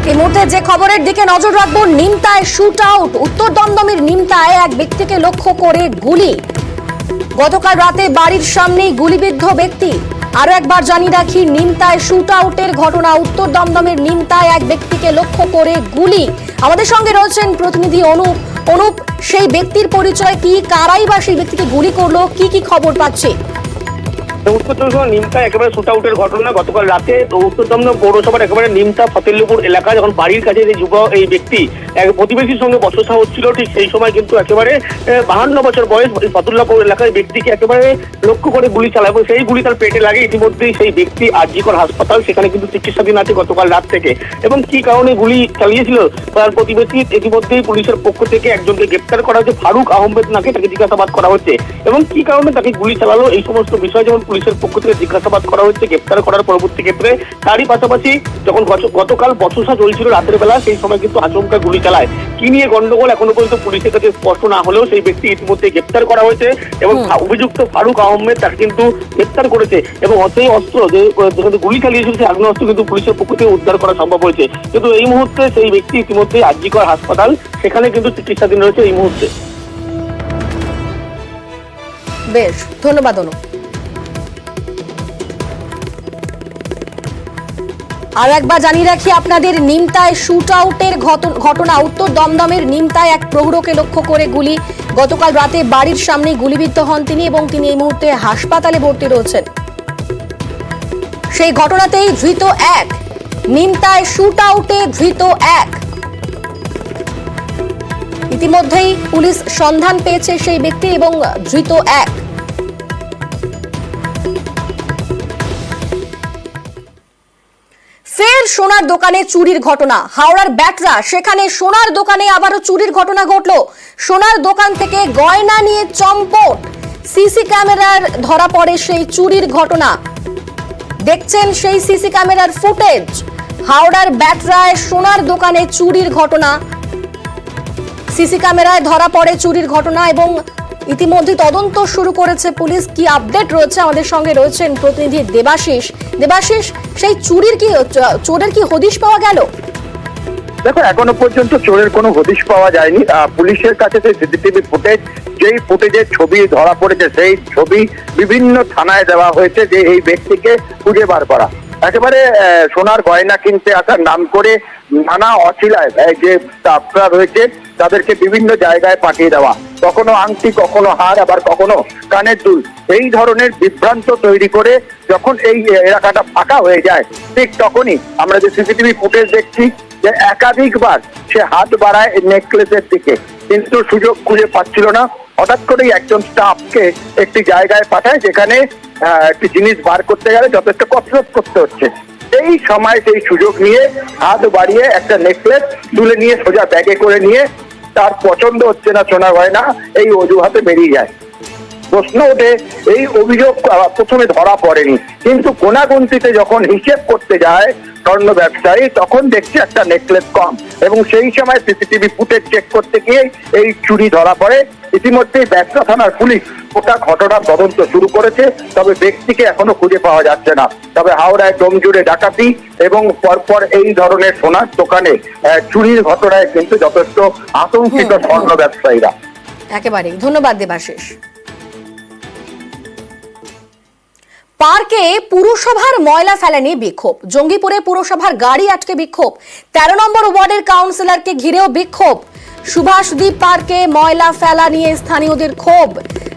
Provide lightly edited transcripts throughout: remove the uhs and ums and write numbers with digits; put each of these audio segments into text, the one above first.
এই মুহূর্তে যে খবরের দিকে নজর রাখবো, নিমতায় শুট আউট। উত্তর দমদমের নিমতায় এক ব্যক্তিকে লক্ষ্য করে গুলি। গতকাল রাতে বাড়ির সামনেই গুলিবিদ্ধ ব্যক্তি। আরো একবার জানিয়ে রাখি, নিমতায় শুট আউটের ঘটনা। উত্তর দমদমের নিমতায় এক ব্যক্তিকে লক্ষ্য করে গুলি। আমাদের সঙ্গে রয়েছেন প্রতিনিধি অনুপ। অনুপ, সেই ব্যক্তির পরিচয় কি, কারাই বা সেই ব্যক্তিকে গুলি করলো, কি কি খবর পাচ্ছে? উত্তর দমদম নিমতা একেবারে শুট আউটের ঘটনা। গতকাল রাতে উত্তর দমদম পৌরসভার একেবারে নিমতা ফতেল্লপুর এলাকা, যখন বাড়ির কাছে যে এই ব্যক্তি এক প্রতিবেশীর সঙ্গে বচসা হচ্ছিল, ঠিক সেই সময় কিন্তু একেবারে 52 বছর বয়স ফতুল্লাপুর এলাকায় ব্যক্তিকে একেবারে লক্ষ্য করে গুলি চালায় এবং সেই গুলি তার পেটে লাগে। ইতিমধ্যেই সেই ব্যক্তি আরজিকর হাসপাতাল, সেখানে কিন্তু চিকিৎসাধীন আছে গতকাল রাত থেকে। এবং কি কারণে গুলি চালিয়েছিল তার প্রতিবেশী, ইতিমধ্যেই পুলিশের পক্ষ থেকে একজনকে গ্রেপ্তার করা হয়েছে, ফারুক আহমেদ নাকি, তাকে জিজ্ঞাসাবাদ করা হচ্ছে। এবং কি কারণে তাকে গুলি চালালো এই সমস্ত বিষয় যেমন পুলিশের পক্ষ থেকে জিজ্ঞাসাবাদ করা হচ্ছে, গ্রেপ্তার করার পরবর্তী ক্ষেত্রে তারই পাশাপাশি যখন গতকাল বচসা চলছিল রাতের বেলা, সেই সময় কিন্তু আচমকা গুলি চালায়। কি নিয়ে গন্ডগোল এখনো পর্যন্ত পুলিশের কাছে স্পষ্ট না হলেও সেই ব্যক্তি ইতিমধ্যে গ্রেপ্তার করা হয়েছে এবং অভিযুক্ত ফারুক আহমেদ তাকে কিন্তু গ্রেপ্তার করেছে। এবং সেই অস্ত্র যেখানে গুলি চালিয়েছিল সেই আগ্নেয়াস্ত্র কিন্তু পুলিশের পক্ষ থেকে উদ্ধার করা সম্ভব হয়েছে। কিন্তু এই মুহূর্তে সেই ব্যক্তি ইতিমধ্যে আরজিকর হাসপাতাল, সেখানে কিন্তু চিকিৎসাধীন রয়েছে এই মুহূর্তে। বেশ, ধন্যবাদ অনুপ। আর একবার জানিয়ে রাখি আপনাদের, নিমতায় শুট আউটের ঘটনা। উত্তর দমদমের নিমতায় এক প্রহরকে লক্ষ্য করে গুলি। গতকাল রাতে বাড়ির সামনে গুলিবিদ্ধ হন তিনি এবং তিনি এই মুহূর্তে হাসপাতালে ভর্তি রয়েছেন। সেই ঘটনাতেই ধৃত এক। নিমতায় শুট আউটে ধৃত এক। ইতিমধ্যেই পুলিশ সন্ধান পেয়েছে সেই ব্যক্তি এবং ধৃত এক। ফের সোনার দোকানে চুরির ঘটনা। হাওড়ার ব্যাটরা, সেখানে সোনার দোকানে আবারও চুরির ঘটনা ঘটল। সোনার দোকান থেকে গয়না নিয়ে চম্পট। সিসি ক্যামেরার ধরা পড়ে সেই চুরির ঘটনা। দেখছেন সেই সিসি ক্যামেরার ফুটেজ। হাওড়ার ব্যাটরায় সোনার দোকানে চুরির ঘটনা। সিসি ক্যামেরায় ধরা পড়ে চুরির ঘটনা এবং ইতিমধ্যে তদন্ত শুরু করেছে পুলিশ। কি আপডেট রয়েছে, আমাদের সঙ্গে রয়েছেন প্রতিনিধি দেবাশিস। দেবাশিস, সেই চোরের কি হদিশ পাওয়া গেল? দেখো, এখনো পর্যন্ত চোরের কোনো হদিশ পাওয়া যায়নি। পুলিশের কাছে যে সিসিটিভি ফুটেজ, যেই ফুটেজের ছবি ধরা পড়েছে, সেই ছবি বিভিন্ন থানায় দেওয়া হয়েছে যে এই ব্যক্তিকে খুঁজে বার করা। একেবারে সোনার গয়না কিনতে আসার নাম করে নানা অছিলায় যে স্টাফরা রয়েছে তাদেরকে বিভিন্ন জায়গায় পাঠিয়ে দেওয়া, কখনো আংটি, কখনো হার, আবার কখনো কানের দুল, এই ধরনের বিভ্রান্ত তৈরি করে যখন এই এলাকাটা ফাঁকা হয়ে যায়, ঠিক তখনই আমরা যে সিসিটিভি ফুটেজ দেখছি যে একাধিকবার সে হাত বাড়ায় নেকলেসের দিকে, কিন্তু সুযোগ খুঁজে পাচ্ছিল না। হঠাৎ করেই একজন স্টাফকে একটি জায়গায় পাঠায় যেখানে একটি জিনিস বার করতে গেলে যথেষ্ট কসরত করতে হচ্ছে। এই সময় সেই সুযোগ নিয়ে হাত বাড়িয়ে একটা নেকলেস তুলে নিয়ে সোজা ব্যাগে করে নিয়ে তার পছন্দ হচ্ছে না সোনা গয়না, এই অজুহাতে বেরিয়ে যায়। প্রশ্ন ওঠে, এই অভিযোগ প্রথমে ধরা পড়েনি, কিন্তু গোনাগুনতিতে যখন হিসেব করতে যায় স্বর্ণ ব্যবসায়ী, তখন দেখছে একটা নেকলেস কম এবং সেই সময় সিসিটিভি ফুটেজ চেক করতে গিয়ে এই চুরি ধরা পড়ে। ইতিমধ্যেই ব্যাটরা থানার পুলিশ গোটা ঘটনার তদন্ত শুরু করেছে, তবে ব্যক্তিকে এখনো খুঁজে পাওয়া যাচ্ছে না। তবে হাওড়ায় ডোমজুড়ে ডাকাতি এবং পরপর এই ধরনের সোনার দোকানে চুরির ঘটনায় কিন্তু যথেষ্ট আতঙ্কিত স্বর্ণ ব্যবসায়ীরা। একেবারেই ধন্যবাদ দেবাশিস। পার্কে পুরসভার ময়লা ফেলা নিয়ে বিক্ষোভ। জঙ্গিপুরে পুরসভার গাড়ি আটকে বিক্ষোভ। 13 নম্বর ওয়ার্ডের কাউন্সিলরকে ঘিরেও বিক্ষোভ। সুভাষদ্বীপ পার্কে ময়লা ফেলা নিয়ে স্থানীয়দের ক্ষোভ।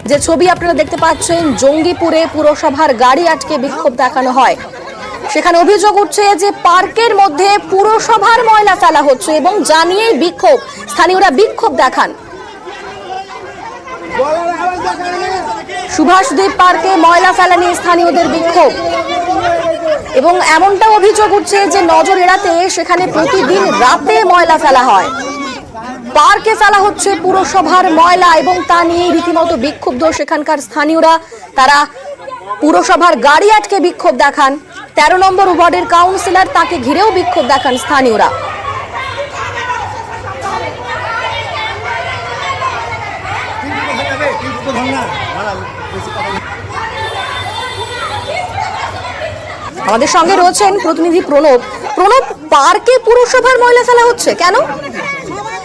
যে ছবি আপনারা দেখতে পাচ্ছেন, জঙ্গিপুরে পুরসভার গাড়ি আটকে বিক্ষোভ দেখানো হয়। সেখানে অভিযোগ উঠছে যে পার্কের মধ্যে পুরসভার ময়লা ফেলা হচ্ছে এবং জানিয়েই বিক্ষোভ। স্থানীয়রা বিক্ষোভ দেখান। সুভাষদ্বীপ পার্কে ময়লা ফেলা নিয়ে স্থানীয়দের বিক্ষোভ এবং এমনটা অভিযোগ উঠছে যে নজর এড়াতে সেখানে প্রতিদিন রাতে ময়লা ফেলা হয়। পার্কে ফেলা হচ্ছে পুরসভার ময়লা এবং তা নিয়ে রীতিমতো বিক্ষুব্ধ সেখানকার স্থানীয়রা। তারা পুরসভার গাড়ি আটকে বিক্ষোভ দেখান। 13 নম্বর ওয়ার্ডের কাউন্সিলর, তাকে ঘিরেও বিক্ষোভ দেখান স্থানীয়রা। আমাদের সঙ্গে রয়েছেন প্রতিনিধি প্রণব। পার্কে পুরসভার ময়লা ফেলা হচ্ছে কেন?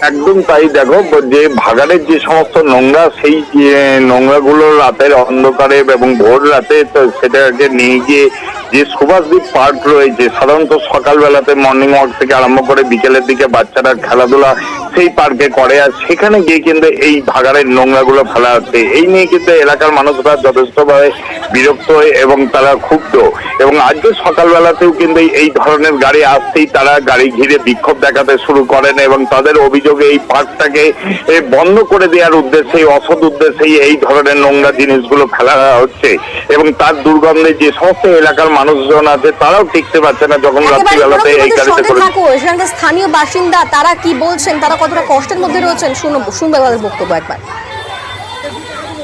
একদম তাই। দেখো, যে ভাগাড়ের যে সমস্ত নোংরা, সেই নোংরাগুলো রাতের অন্ধকারে এবং ভোর রাতে সেটাকে নিয়ে গিয়ে যে সুভাষদ্বীপ পার্ক রয়েছে, সাধারণত সকালবেলাতে মর্নিং ওয়াক থেকে আরম্ভ করে বিকেলের দিকে বাচ্চারা খেলাধুলা সেই পার্কে করে, আর সেখানে গিয়ে কিন্তু এই ভাগাড়ের নোংরাগুলো ফেলা হচ্ছে। এই নিয়ে কিন্তু এলাকার মানুষরা যথেষ্টভাবে বিরক্ত এবং তারা ক্ষুব্ধ, এবং আজকে সকালবেলাতেও কিন্তু এই ধরনের গাড়ি আসতেই তারা গাড়ি ঘিরে বিক্ষোভ দেখাতে শুরু করেন, এবং তাদের অভিযোগে এই পার্কটাকে বন্ধ করে দেওয়ার উদ্দেশ্যে, অসৎ উদ্দেশ্যেই এই ধরনের নোংরা জিনিসগুলো ফেলা হচ্ছে, এবং তার দুর্গন্ধে যে সমস্ত এলাকার মানুষজন আছে তারাও টিকতে পারছে না যখন রাত্রিবেলাতে এই গাড়িতে করে। এখানকার স্থানীয় বাসিন্দা তারা কি বলছেন, তারা কতটা কষ্টের মধ্যে রয়েছেন, শুনবে তাদের বক্তব্য একবার।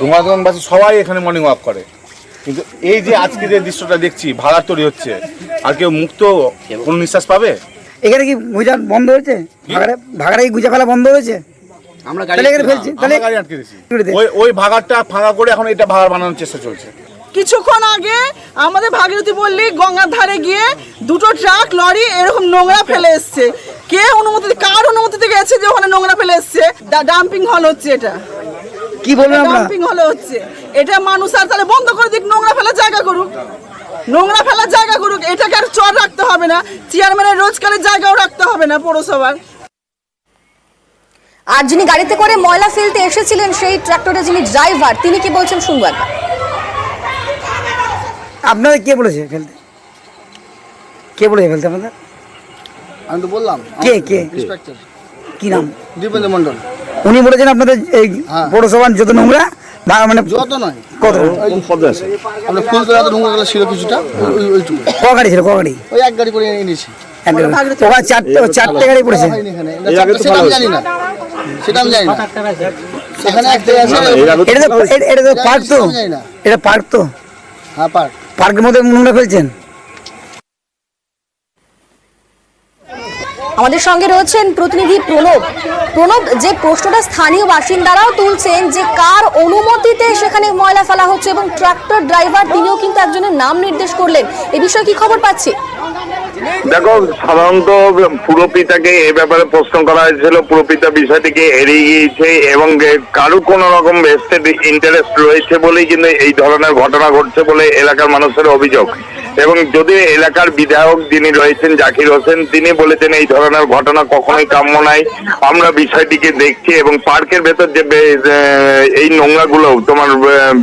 ডুঙ্গাদনবাসী সবাই এখানে মর্নিং ওয়াক করে, কিন্তু এই যে আজকে যে দৃশ্যটা দেখছি, ভাড়া তৈরি হচ্ছে, আর কেউ মুক্ত কোন নিঃশ্বাস পাবে? এখানে কি গুজা বন্ধ হয়েছে? ভাগাড়ে কি গুজা ফেলা বন্ধ হয়েছে? আমরা গাড়ি আটকে দিয়েছি। ওই ভাগাড়টা ফাঁকা করে এখন এটা ভাগাড় বানানোর চেষ্টা চলছে। কিছুক্ষণ আগে আমাদের ভাগীরথী পল্লী গঙ্গার ধারে গিয়ে দুটো ট্রাক লরি এরকম নোংরা ফেলে এসছে। কার অনুমতিতে গেছে যে ওখানে নোংরা ফেলে এসছে? ডাম্পিং হল হচ্ছে, এটা কি বলবেন আপনারা? ডাম্পিং হলে হচ্ছে এটা। মানুষ আর তাহলে বন্ধ করে দিক, নোংরা ফেলার জায়গা করুক, এটাকে আর চর রাখতে হবে না, চেয়ারম্যানের রোজগারের জায়গাও রাখতে হবে না পৌরসভার। আর যিনি গাড়িতে করে ময়লা ফেলতে এসেছিলেন সেই ট্রাক্টরের যিনি ড্রাইভার, তিনি কি বলছেন শুনবো একবার। আপনাদের কে বলেছে ফেলতে? আপনাদের? আমি তো বললাম কে ইন্সপেক্টর। কি নাম? দীপেন্দ্র মন্ডল। উনি বলেছেন আপনাদের এই পৌরসভার যত নোংরা মানে যত নয়, কত আপনার ফুলতলা নোংরা ছিল কিছুটা, ওইটুকু। ক গাড়ি ছিল? ওই এক গাড়ি করে এনেছি। চারটে গাড়ি পড়েছে। সেটা আমি জানি না। সেখানে একটা আছে। এটা তো পার্ক তো, এটা পার্ক তো। হ্যাঁ, পার্কের মধ্যে নোংরা ফেলছেন। আমাদের সঙ্গে রয়েছেন প্রতিনিধি প্রণব। যে প্রশ্নটা স্থানীয় বাসিন্দারাও তুলছেন যে কার অনুমতিতে সেখানে ময়লা ফেলা হচ্ছে, এবং ট্রাক্টর ড্রাইভার তিনিও কিন্তু একজনের নাম নির্দেশ করলেন, এ বিষয়ে কি খবর পাচ্ছি? দেখো, সাধারণত পুরপিতাকে এ ব্যাপারে প্রশ্ন করা হয়েছিল, পুরপিতা বিষয়টিকে এড়িয়ে গিয়েছে, এবং কারো কোনো রকম ভেস্টেড ইন্টারেস্ট রয়েছে বলেই কিন্তু এই ধরনের ঘটনা ঘটছে বলে এলাকার মানুষের অভিযোগ। এবং যদি এলাকার বিধায়ক যিনি রয়েছেন জাকির হোসেন, তিনি বলেছেন এই ধরনের ঘটনা কখনোই কাম্য নাই, আমরা বিষয়টিকে দেখছি, এবং পার্কের ভেতর যে এই নোংরাগুলো, তোমার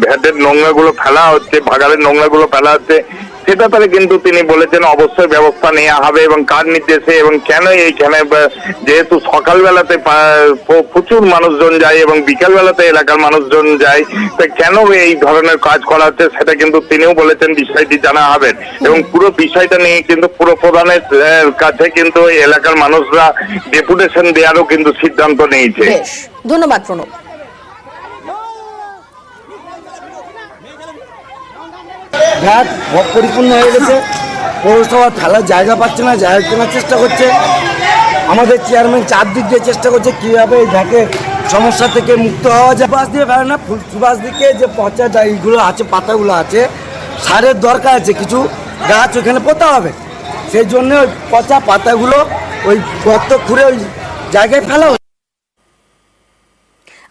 ভ্যাটের নোংরাগুলো ফেলা হচ্ছে, ভাগাড়ের নোংরাগুলো ফেলা হচ্ছে, সেটা তাহলে কিন্তু তিনি বলেছেন অবশ্যই ব্যবস্থা নেওয়া হবে, এবং কার নির্দেশে এবং কেন এইখানে, যেহেতু সকালবেলাতে প্রচুর মানুষজন যায় এবং বিকালবেলাতে এলাকার মানুষজন যায়, তো কেন এই ধরনের কাজ করা হচ্ছে সেটা কিন্তু তিনিও বলেছেন বিষয়টি জানা হবে, এবং পুরো বিষয়টা নিয়ে কিন্তু পুরো প্রধানের কাছে কিন্তু এলাকার মানুষরা ডেপুটেশন দেওয়ারও কিন্তু সিদ্ধান্ত নিয়েছে। ধন্যবাদ প্রণব। ঘাট পরিপূর্ণ হয়ে গেছে, পৌরসভা ফেলার জায়গা পাচ্ছে না, জায়গা কেনার চেষ্টা করছে। আমাদের চেয়ারম্যান চারদিক দিয়ে চেষ্টা করছে কীভাবে এই ঘাটের সমস্যা থেকে মুক্ত হওয়া যায়। সুভাষ দিয়ে ফেলে না, সুভাষ দিকে যে পচা এইগুলো আছে, পাতাগুলো আছে, সারের দরকার আছে, কিছু গাছ ওখানে পোতা হবে, সেই জন্য ওই পচা পাতাগুলো ওই গর্ত খুঁড়ে ওই জায়গায় ফেলা।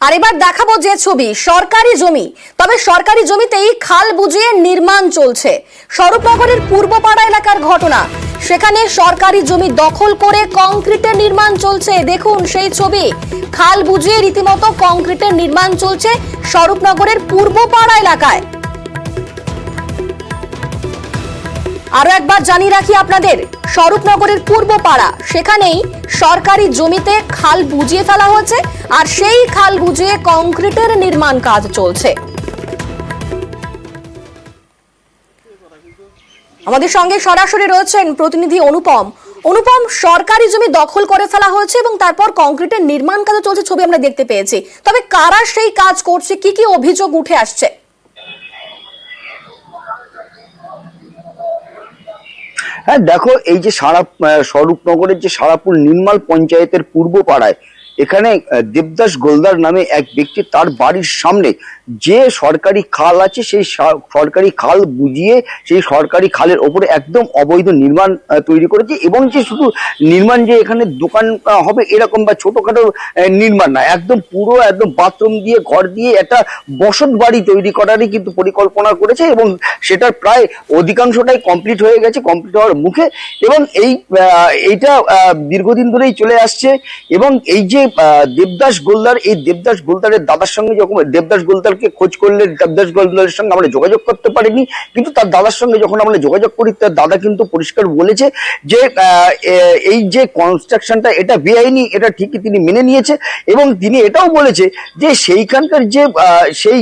আর এবার দেখাবো যে ছবি, সরকারি জমি, তবে সরকারি জমিতেই খাল বুজিয়ে নির্মাণ চলছে। স্বরূপনগরের পূর্বপাড়া এলাকার ঘটনা, সেখানে সরকারি জমি দখল করে কংক্রিটের নির্মাণ চলছে। দেখুন সেই ছবি, খাল বুজিয়ে রীতিমতো কংক্রিটের নির্মাণ চলছে স্বরূপনগরের পূর্বপাড়া এলাকায়। আরো একবার জানিয়ে রাখি আপনাদের, স্বরূপনগরের পূর্বপাড়া, সেখানেই সরকারি জমিতে খাল বুজিয়ে ফেলা হয়েছে, আর সেই খাল বুজিয়ে কংক্রিটের নির্মাণ কাজ চলছে। আমাদের সঙ্গে সরাসরি রয়েছেন প্রতিনিধি অনুপম। সরকারি জমি দখল করে ফেলা হয়েছে এবং তারপর কংক্রিটের নির্মাণ কাজ চলছে, ছবি আমরা দেখতে পেয়েছি, তবে কারা সেই কাজ করছে, কি কি অভিযোগ উঠে আসছে? হ্যাঁ দেখো, এই যে স্বরূপনগরের যে সারাপুর নির্মাল পঞ্চায়েতের পূর্ব পাড়ায় এখানে দেবদাস গোলদার নামে এক ব্যক্তি তার বাড়ির সামনে যে সরকারি খাল আছে সেই সরকারি খাল বুঝিয়ে সেই সরকারি খালের ওপরে একদম অবৈধ নির্মাণ তৈরি করেছে, এবং যে শুধু নির্মাণ যে এখানে দোকান হবে এরকম বা ছোটখাটো নির্মাণ না, একদম পুরো একদম বাথরুম দিয়ে ঘর দিয়ে একটা বসত বাড়ি তৈরি করারই কিন্তু পরিকল্পনা করেছে, এবং সেটার প্রায় অধিকাংশটাই কমপ্লিট হয়ে গেছে, কমপ্লিট হওয়ার মুখে। এবং এইটা দীর্ঘদিন ধরেই চলে আসছে। এবং এই যে দেবদাস গোলদার, এই দেবদাস গোলদারের দাদার সঙ্গে যখন দেবদাস গোলদারকে খোঁজ করলে দেবদাস গোলদারের সঙ্গে আমরা যোগাযোগ করতে পারিনি, কিন্তু তার দাদার সঙ্গে যখন আমরা যোগাযোগ করি তার দাদা কিন্তু পরিষ্কার বলেছে যে এই যে কনস্ট্রাকশনটা এটা বেআইনি, এটা ঠিকই তিনি মেনে নিয়েছে। এবং তিনি এটাও বলেছে যে সেইখানকার যে সেই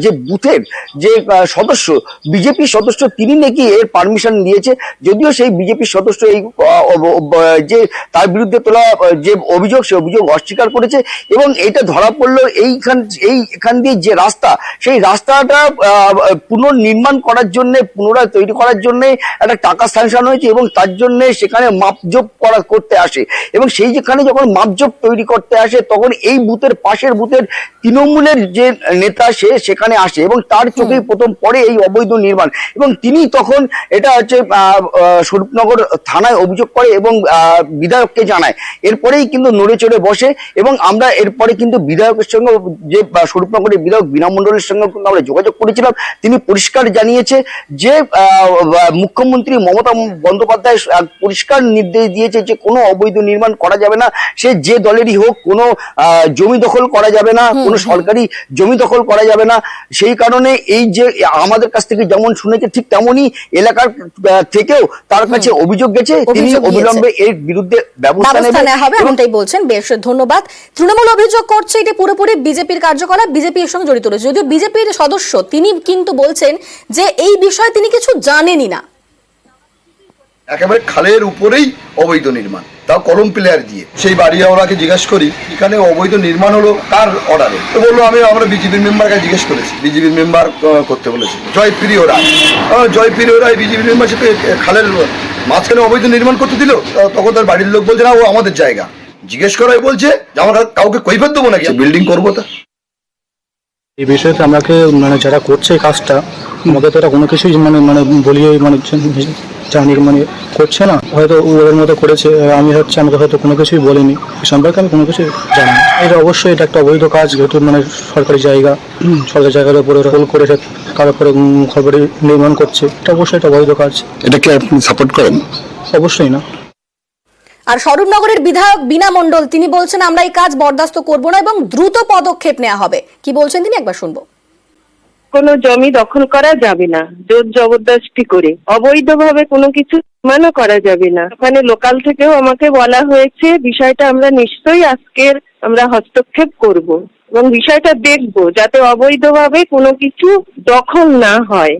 যে বুথের যে সদস্য বিজেপি সদস্য তিনি নাকি এর পারমিশন দিয়েছে, যদিও সেই বিজেপি সদস্য এই যে তার বিরুদ্ধে তোলা যে অভিযোগ সে অভিযোগ অস্বীকার করেছে। এবং এটা ধরা পড়লো এখান দিয়ে যে রাস্তা, সেই রাস্তাটা পুনর্নির্মাণ করার জন্য পুনরায় তৈরি করার জন্য একটা টাকা স্যাংশন হয়েছে, এবং তার জন্য সেখানে মাপজোপ করতে আসে। এবং সেই যেখানে যখন মাপজোপ তৈরি করতে আসে তখন এই বুথের পাশের বুথের তৃণমূলের যে নেতা সে সেখানে আসে, এবং তার চোখেই প্রথম পড়ে এই অবৈধ নির্মাণ। এবং তিনি তখন এটা হচ্ছে স্বরূপনগর থানায় অভিযোগ করে এবং বিধায়ককে জানায়। এরপরেই কিন্তু নড়ে চড়ে বসে, এবং আমরা এরপরে কিন্তু বিধায়কের সঙ্গে যে স্বরূপনগরের বিধায়ক বীণা মণ্ডলের সঙ্গে কিন্তু আমরা যোগাযোগ করেছিলাম। তিনি পরিষ্কার জানিয়েছে যে মুখ্যমন্ত্রী মমতা বন্দ্যোপাধ্যায় পরিষ্কার নির্দেশ দিয়েছে যে কোনো অবৈধ নির্মাণ করা যাবে না, সে যে দলেরই হোক। কোনো জমি দখল করা যাবে না, কোনো সরকারি জমি দখল করা যাবে না। সেই কারণে এই যে আমাদের কাছ থেকে যেমন শুনেছে ঠিক তেমনই এলাকার থেকেও তার কাছে অভিযোগ গেছে, তিনি অবিলম্বে এর বিরুদ্ধে ব্যবস্থা নেওয়া হবে এমনটাই বলছেন। বেশ ধন্যবাদ। তৃণমূল অভিযোগ করছে এটি পুরোপুরি বিজেপির কার্যকলাপ, বিজেপি এর সঙ্গে জড়িত রয়েছে, যদিও বিজেপির সদস্য তিনি কিন্তু বলছেন যে এই বিষয়ে তিনি কিছু জানেনই না। একেবারে খালের উপরেই অবৈধ নির্মাণ, তাও কলম প্লেয়ার দিয়ে। সেই বাড়িওয়ালাকে জিজ্ঞেস করি এখানে অবৈধ নির্মাণ হলো কার অর্ডারে, তো বললো আমরা বিজেপির মেম্বারকে জিজ্ঞেস করেছি, বিজেপির মেম্বার করতে বলেছে জয়প্রিয় রায়। জয়প্রিয় রায় বিজেপির মেম্বার সাথে খালের মাঝখানে অবৈধ নির্মাণ করতে দিল, তখন তার বাড়ির লোক বলছে না ও আমাদের জায়গা। জিজ্ঞেস করাই বলছে যে আমরা কাউকে কৈফিয়ত দেবো নাকি, বিল্ডিং করবো। তা এই বিষয়টা আমাকে যারা করছে এই কাজটা আমাকে তো এটা কোনো কিছুই বলিয়ে জানি করছে না, হয়তো ওদের মতো করেছে, আমি আমাকে হয়তো কোনো কিছুই বলেনি, এ সম্পর্কে আমি কোনো কিছু জানি না। এটা অবশ্যই এটা একটা অবৈধ কাজ, যেহেতু সরকারি জায়গার উপরে রোল করে তার উপরে ঘর বাড়ি নির্মাণ করছে, এটা অবশ্যই একটা অবৈধ কাজ। এটা কি আপনি সাপোর্ট করেন? অবশ্যই না। আর স্বরূপনগরের বিধায়ক বীণা মণ্ডল তিনি বলছেন আমরা এই কাজ বরদাস্ত করব না এবং দ্রুত পদক্ষেপ নেওয়া হবে। কি বলছেন তিনি একবার শুনবো। কোনো জমি দখল করা যাবে না, জোর জবরদস্তি করে অবৈধভাবে কোনো কিছু নির্মাণও করা যাবে না। ওখানে লোকাল থেকেও আমাকে বলা হয়েছে বিষয়টা আমরা নিশ্চয়ই আজকের আমরা হস্তক্ষেপ করব এবং বিষয়টা দেখব যাতে অবৈধভাবে কোনো কিছু দখল না হয়।